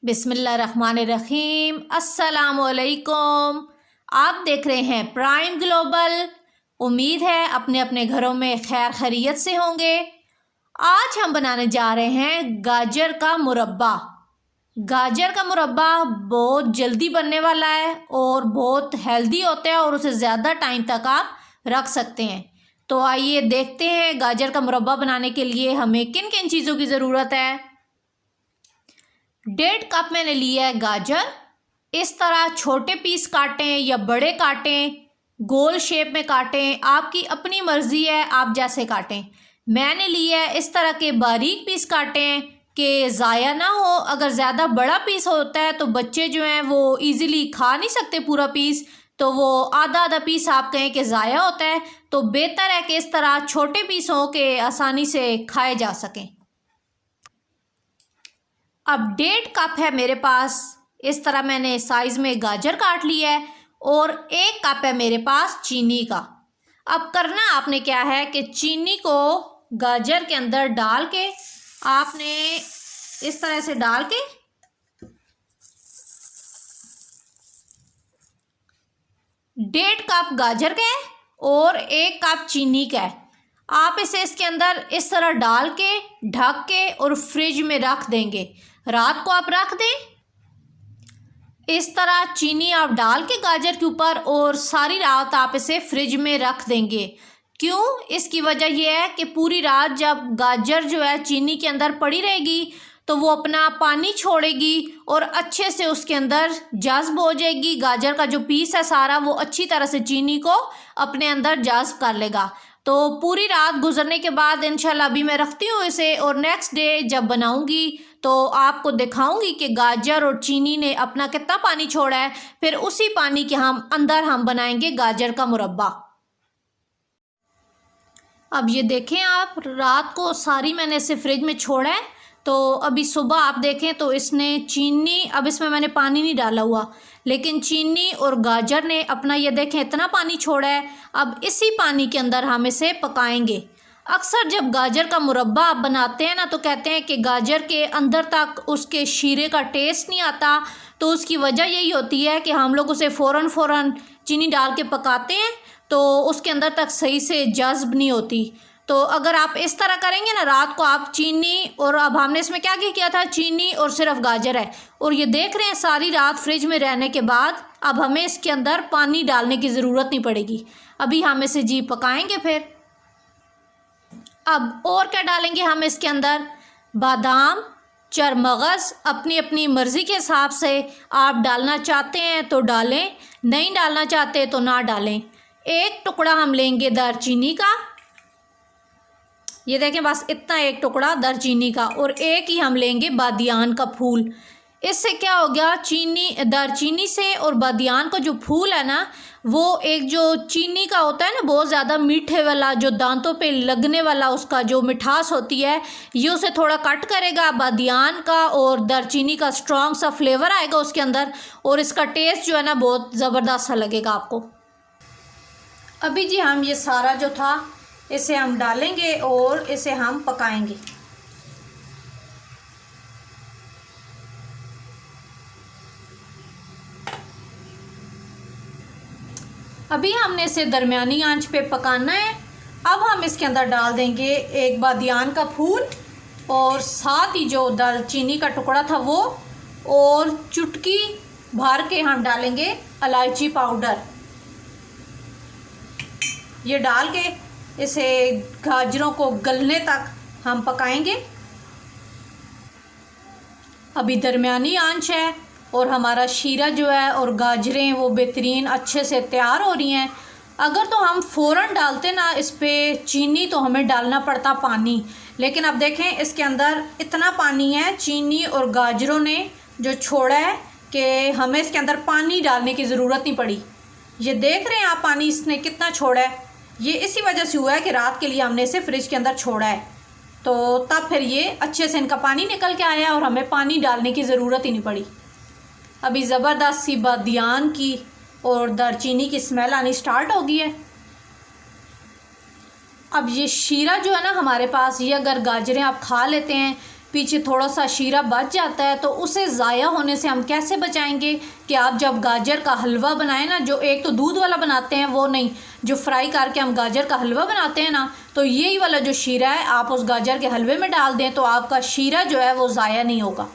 बिस्मिल्लाहिर्रहमानिर्रहीम। अस्सलामुअलैकुम। आप देख रहे हैं प्राइम ग्लोबल। उम्मीद है अपने अपने घरों में खैर खैरियत से होंगे। आज हम बनाने जा रहे हैं गाजर का मुरब्बा। गाजर का मुरब्बा बहुत जल्दी बनने वाला है और बहुत हेल्दी होता है और उसे ज़्यादा टाइम तक आप रख सकते हैं। तो आइए देखते हैं गाजर का मुरब्बा बनाने के लिए हमें किन किन चीज़ों की ज़रूरत है। 1.5 कप मैंने लिया है गाजर। इस तरह छोटे पीस काटें या बड़े काटें, गोल शेप में काटें, आपकी अपनी मर्ज़ी है, आप जैसे काटें। मैंने लिया है इस तरह के बारीक पीस काटें कि ज़ाया ना हो। अगर ज़्यादा बड़ा पीस होता है तो बच्चे जो हैं वो इजीली खा नहीं सकते पूरा पीस, तो वो आधा आधा पीस आप कहें कि ज़ाया होता है, तो बेहतर है कि इस तरह छोटे पीस हों कि आसानी से खाए जा सकें। अब 1.5 कप है मेरे पास। इस तरह मैंने साइज़ में गाजर काट लिया है और 1 कप है मेरे पास चीनी का। अब करना आपने क्या है कि चीनी को गाजर के अंदर डाल के आपने इस तरह से डाल के 1.5 कप गाजर का है और 1 कप चीनी का है। आप इसे इसके अंदर इस तरह डाल के ढक के और फ्रिज में रख देंगे। रात को आप रख दें। इस तरह चीनी आप डाल के गाजर के ऊपर और सारी रात आप इसे फ्रिज में रख देंगे। क्यों? इसकी वजह यह है कि पूरी रात जब गाजर जो है चीनी के अंदर पड़ी रहेगी तो वो अपना पानी छोड़ेगी और अच्छे से उसके अंदर जज्ब हो जाएगी। गाजर का जो पीस है सारा वो अच्छी तरह से चीनी को अपने अंदर जज्ब कर लेगा। तो पूरी रात गुजरने के बाद इंशाल्लाह अभी मैं रखती हूँ इसे और नेक्स्ट डे जब बनाऊँगी तो आपको दिखाऊंगी कि गाजर और चीनी ने अपना कितना पानी छोड़ा है। फिर उसी पानी के अंदर हम बनाएंगे गाजर का मुरब्बा। अब ये देखें आप, रात को सारी मैंने इसे फ्रिज में छोड़ा है तो अभी सुबह आप देखें तो इसने चीनी, अब इसमें मैंने पानी नहीं डाला हुआ, लेकिन चीनी और गाजर ने अपना ये देखें इतना पानी छोड़ा है। अब इसी पानी के अंदर हम इसे पकाएंगे। अक्सर जब गाजर का मुरब्बा आप बनाते हैं ना तो कहते हैं कि गाजर के अंदर तक उसके शीरे का टेस्ट नहीं आता, तो उसकी वजह यही होती है कि हम लोग उसे फ़ौरन चीनी डाल के पकाते हैं तो उसके अंदर तक सही से जज्ब नहीं होती। तो अगर आप इस तरह करेंगे ना, रात को आप चीनी, और अब हमने इसमें क्या किया था, चीनी और सिर्फ गाजर है और ये देख रहे हैं सारी रात फ्रिज में रहने के बाद अब हमें इसके अंदर पानी डालने की ज़रूरत नहीं पड़ेगी। अभी हम इसे जी पकाएंगे। फिर अब और क्या डालेंगे हम इसके अंदर, बादाम, चरमगज़, अपनी अपनी मर्ज़ी के हिसाब से आप डालना चाहते हैं तो डालें, नहीं डालना चाहते तो ना डालें। 1 टुकड़ा हम लेंगे दालचीनी का, ये देखें बस इतना 1 टुकड़ा दालचीनी का, और 1 ही हम लेंगे बादियान का फूल। इससे क्या हो गया, दालचीनी से और बादियान का जो फूल है ना, वो एक जो चीनी का होता है ना बहुत ज़्यादा मीठे वाला, जो दांतों पे लगने वाला उसका जो मिठास होती है, ये उसे थोड़ा कट करेगा। बादियान का और दालचीनी का स्ट्रॉन्ग सा फ्लेवर आएगा उसके अंदर और इसका टेस्ट जो है ना बहुत ज़बरदस्त सा लगेगा आपको। अभी जी हम ये सारा जो था इसे हम डालेंगे और इसे हम पकाएंगे। अभी हमने इसे दरमियानी आंच पे पकाना है। अब हम इसके अंदर डाल देंगे 1 बादियान का फूल और साथ ही जो दालचीनी का टुकड़ा था वो, और चुटकी भर के हम डालेंगे इलायची पाउडर। ये डाल के इसे गाजरों को गलने तक हम पकाएंगे। अभी दरमियानी आंच है और हमारा शीरा जो है और गाजरें वो बेहतरीन अच्छे से तैयार हो रही हैं। अगर तो हम फ़ौरन डालते ना इस पे चीनी तो हमें डालना पड़ता पानी, लेकिन अब देखें इसके अंदर इतना पानी है चीनी और गाजरों ने जो छोड़ा है कि हमें इसके अंदर पानी डालने की ज़रूरत नहीं पड़ी। ये देख रहे हैं आप पानी इसने कितना छोड़ा है, ये इसी वजह से हुआ है कि रात के लिए हमने इसे फ्रिज के अंदर छोड़ा है, तो तब फिर ये अच्छे से इनका पानी निकल के आया और हमें पानी डालने की ज़रूरत ही नहीं पड़ी। अभी ज़बरदस्त सी बादियान की और दालचीनी की स्मेल आनी स्टार्ट हो गई है। अब ये शीरा जो है ना हमारे पास, ये अगर गाजरें आप खा लेते हैं पीछे थोड़ा सा शीरा बच जाता है, तो उसे ज़ाया होने से हम कैसे बचाएंगे कि आप जब गाजर का हलवा बनाएं ना, जो एक तो दूध वाला बनाते हैं वो नहीं, जो फ्राई करके हम गाजर का हलवा बनाते हैं ना, तो यही वाला जो शीरा है आप उस गाजर के हलवे में डाल दें तो आपका शीरा जो है वो ज़ाया नहीं होगा।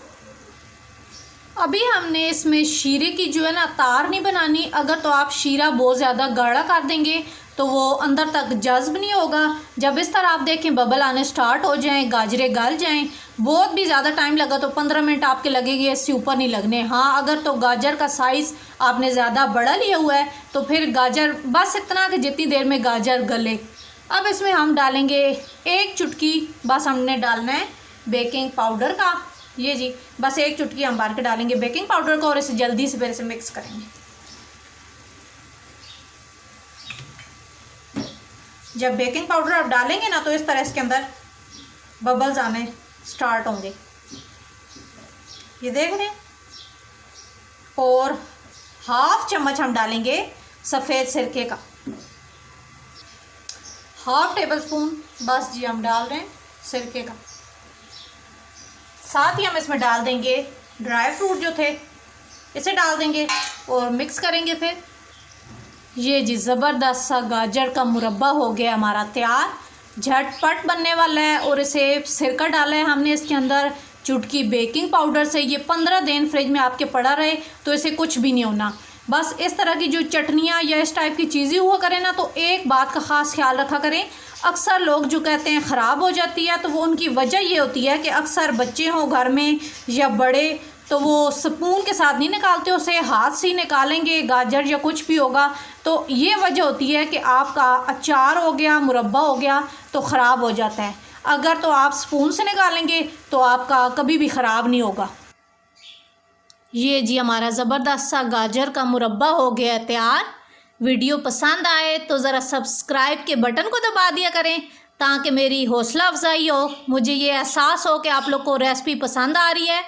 अभी हमने इसमें शीरे की जो है ना तार नहीं बनानी। अगर तो आप शीरा बहुत ज़्यादा गाढ़ा कर देंगे तो वो अंदर तक जज्ब नहीं होगा। जब इस तरह आप देखें बबल आने स्टार्ट हो जाएं, गाजरें गल जाएं, बहुत भी ज़्यादा टाइम लगा तो 15 मिनट आपके लगेंगे, इससे ऊपर नहीं लगने। हाँ, अगर तो गाजर का साइज़ आपने ज़्यादा बड़ा लिया हुआ है तो फिर गाजर बस इतना कि जितनी देर में गाजर गले। अब इसमें हम डालेंगे 1 चुटकी, बस हमने डालना है बेकिंग पाउडर का। ये जी बस 1 चुटकी हम भर के डालेंगे बेकिंग पाउडर को और इसे जल्दी से फिर इसे मिक्स करेंगे। जब बेकिंग पाउडर आप डालेंगे ना तो इस तरह इसके अंदर बबल्स आने स्टार्ट होंगे, ये देख लें। और 1/2 चम्मच हम डालेंगे सफ़ेद सिरके का, 1/2 टेबल स्पून बस जी हम डाल रहे हैं सिरके का। साथ ही हम इसमें डाल देंगे ड्राई फ्रूट जो थे, इसे डाल देंगे और मिक्स करेंगे। फिर ये जी ज़बरदस्त सा गाजर का मुरब्बा हो गया हमारा तैयार, झटपट बनने वाला है। और इसे सिरका डाला है हमने इसके अंदर चुटकी बेकिंग पाउडर से। ये 15 दिन फ्रिज में आपके पड़ा रहे तो इसे कुछ भी नहीं होना। बस इस तरह की जो चटनियाँ या इस टाइप की चीज़ें हुआ करें ना, तो एक बात का ख़ास ख्याल रखा करें, अक्सर लोग जो कहते हैं ख़राब हो जाती है तो वो उनकी वजह ये होती है कि अक्सर बच्चे हों घर में या बड़े तो वो स्पून के साथ नहीं निकालते, उसे हाथ से ही निकालेंगे गाजर या कुछ भी होगा। तो ये वजह होती है कि आपका अचार हो गया, मुरब्बा हो गया तो ख़राब हो जाता है। अगर तो आप स्पून से निकालेंगे तो आपका कभी भी ख़राब नहीं होगा। ये जी हमारा ज़बरदस्त सा गाजर का मुरब्बा हो गया तैयार। वीडियो पसंद आए तो ज़रा सब्सक्राइब के बटन को दबा दिया करें ताकि मेरी हौसला अफजाई हो, मुझे ये एहसास हो कि आप लोग को रेसिपी पसंद आ रही है।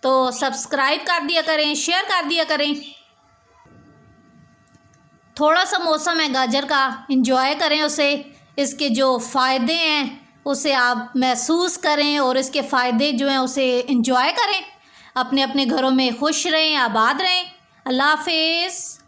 तो सब्सक्राइब कर दिया करें, शेयर कर दिया करें। थोड़ा सा मौसम है गाजर का, एंजॉय करें उसे, इसके जो फ़ायदे हैं उसे आप महसूस करें और इसके फ़ायदे जो हैं उसे एंजॉय करें। अपने अपने घरों में खुश रहें, आबाद रहें। अल्लाह हाफिज़।